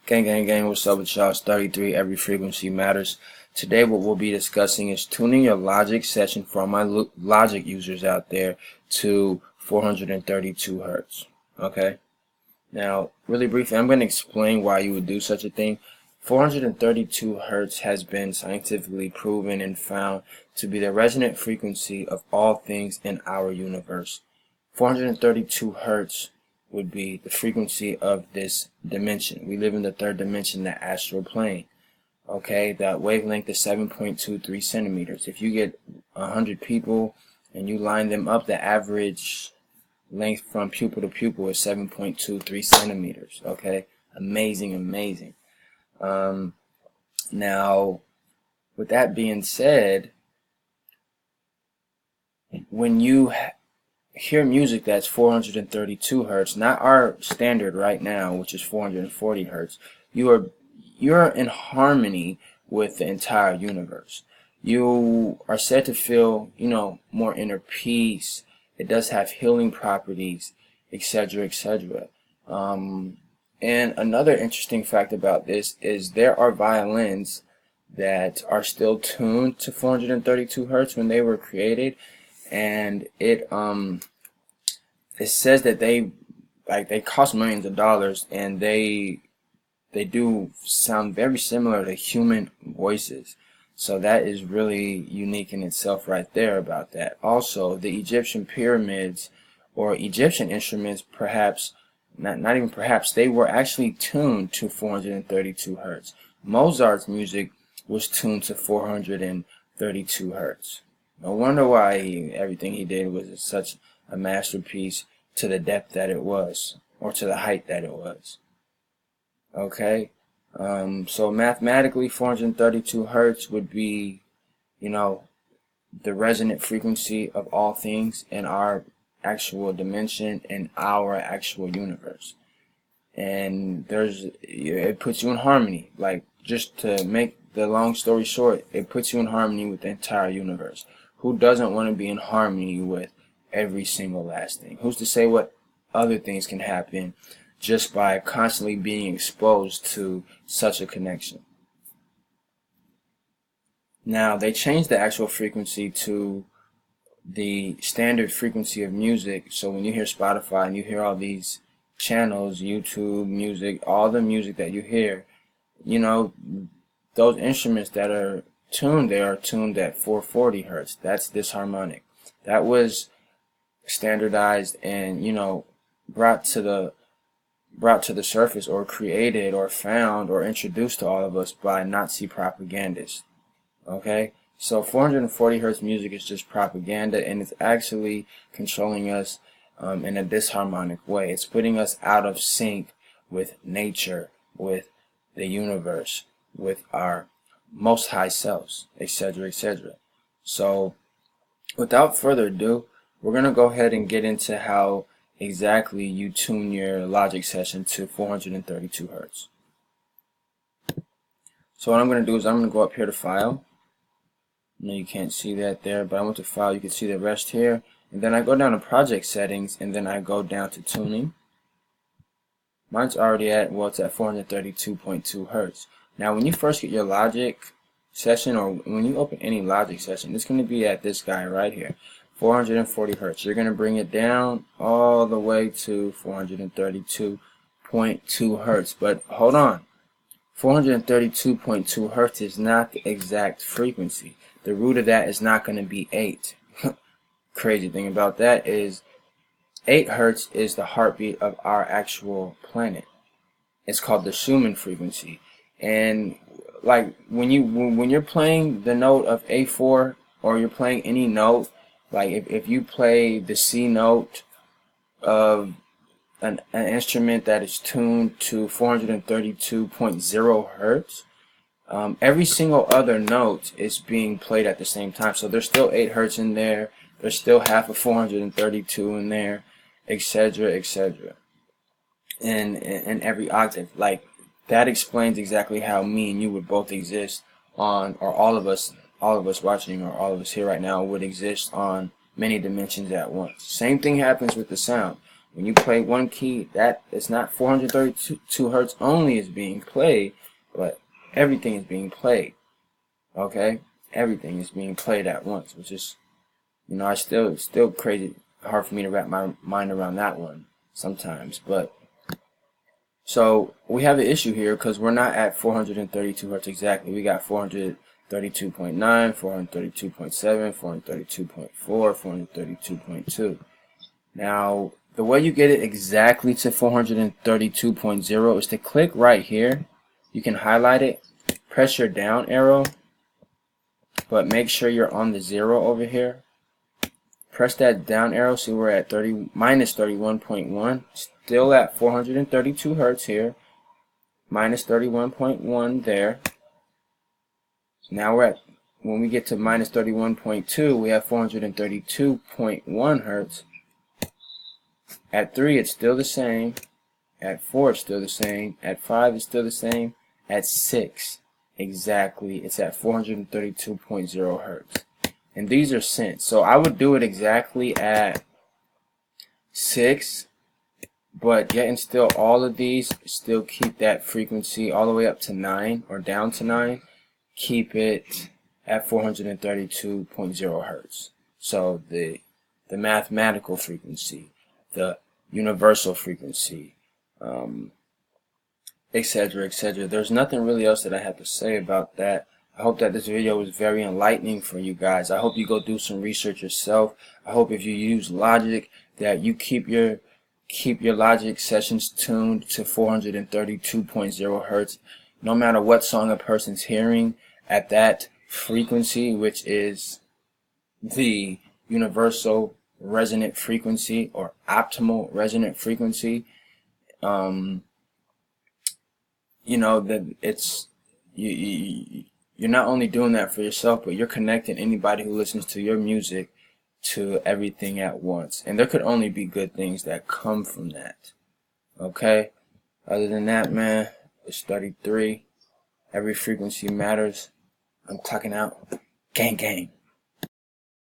Gang, what's up with y'all? It's 33, every frequency matters. Today what we'll be discussing is tuning your Logic session for all my Logic users out there to 432 Hertz. Okay? Now, really briefly, I'm going to explain why you would do such a thing. 432 Hertz has been scientifically proven and found to be the resonant frequency of all things in our universe. 432 Hertz would be the frequency of this dimension. We live in the third dimension, the astral plane. Okay, that wavelength is 7.23 centimeters. If you get 100 people and you line them up, the average length from pupil to pupil is 7.23 centimeters. Okay, amazing. Now, with that being said, when you hear music that's 432 hertz, not our standard right now, which is 440 hertz, you're in harmony with the entire universe. You are said to feel, more inner peace. It does have healing properties, etc. And another interesting fact about this is there are violins that are still tuned to 432 hertz when they were created, and it says that they cost millions of dollars, and they do sound very similar to human voices. So that is really unique in itself right there about that. Also, the Egyptian pyramids or Egyptian instruments, perhaps, not even perhaps, they were actually tuned to 432 hertz. Mozart's music was tuned to 432 hertz. No wonder why everything he did was such a masterpiece to the depth that it was, or to the height that it was. Okay, so mathematically 432 hertz would be, the resonant frequency of all things in our actual dimension and our actual universe. And it puts you in harmony. Like, just to make the long story short, it puts you in harmony with the entire universe. Who doesn't want to be in harmony with every single last thing? Who's to say what other things can happen just by constantly being exposed to such a connection? Now, they changed the actual frequency to the standard frequency of music. So when you hear Spotify and you hear all these channels, YouTube music, all the music that you hear, those instruments that are tuned, they are tuned at 440 hertz. That's disharmonic. That was standardized and, brought to the surface, or created or found or introduced to all of us by Nazi propagandists. Okay, so 440 hertz music is just propaganda, and it's actually controlling us in a disharmonic way. It's putting us out of sync with nature, with the universe, with our most high selves, etc. So without further ado, we're going to go ahead and get into how exactly you tune your Logic session to 432 hertz. So what I'm going to do is I'm going to go up here to File. I know you can't see that there, but I went to File. You can see the rest here. And then I go down to Project Settings, and then I go down to Tuning. Mine's already it's at 432.2 hertz. Now, when you first get your Logic session, or when you open any Logic session, it's going to be at this guy right here, 440 hertz. You're going to bring it down all the way to 432.2 hertz. But hold on, 432.2 hertz is not the exact frequency. The root of that is not going to be 8. Crazy thing about that is 8 hertz is the heartbeat of our actual planet. It's called the Schumann frequency. And like when you're playing the note of A4, or you're playing any note, like if you play the C note of an instrument that is tuned to 432.0 hertz, every single other note is being played at the same time. So there's still 8 hertz in there. There's still half of 432 in there, etc. And every octave. Like, that explains exactly how me and you would both exist on, or all of us watching, or all of us here right now would exist on many dimensions at once. Same thing happens with the sound. When you play one key, that it's not 432 hertz only is being played, but everything is being played. Okay, everything is being played at once, which is, you know, I still crazy hard for me to wrap my mind around that one sometimes. But so we have an issue here because we're not at 432 hertz exactly. We got 432.9, 432.7, 432.4, 432.2. Now, the way you get it exactly to 432.0 is to click right here. You can highlight it, press your down arrow, but make sure you're on the 0 over here. Press that down arrow, see we're at minus 31.1, still at 432 hertz here, minus 31.1 there. So now we're at, when we get to minus 31.2, we have 432.1 hertz. At 3 it's still the same, at 4 it's still the same, at 5 it's still the same, at 6 exactly it's at 432.0 hertz. And these are cents, so I would do it exactly at 6, but yet and still all of these still keep that frequency all the way up to 9 or down to 9, keep it at 432.0 hertz. So the mathematical frequency, the universal frequency, etc., etc. There's nothing really else that I have to say about that. I hope that this video was very enlightening for you guys. I hope you go do some research yourself. I hope if you use Logic that you keep your Logic sessions tuned to 432.0 hertz. No matter what song a person's hearing at that frequency, which is the universal resonant frequency or optimal resonant frequency, you know that it's you're not only doing that for yourself, but you're connecting anybody who listens to your music to everything at once. And there could only be good things that come from that. Okay? Other than that, man, it's 33. Every frequency matters. I'm clocking out. Gang, gang.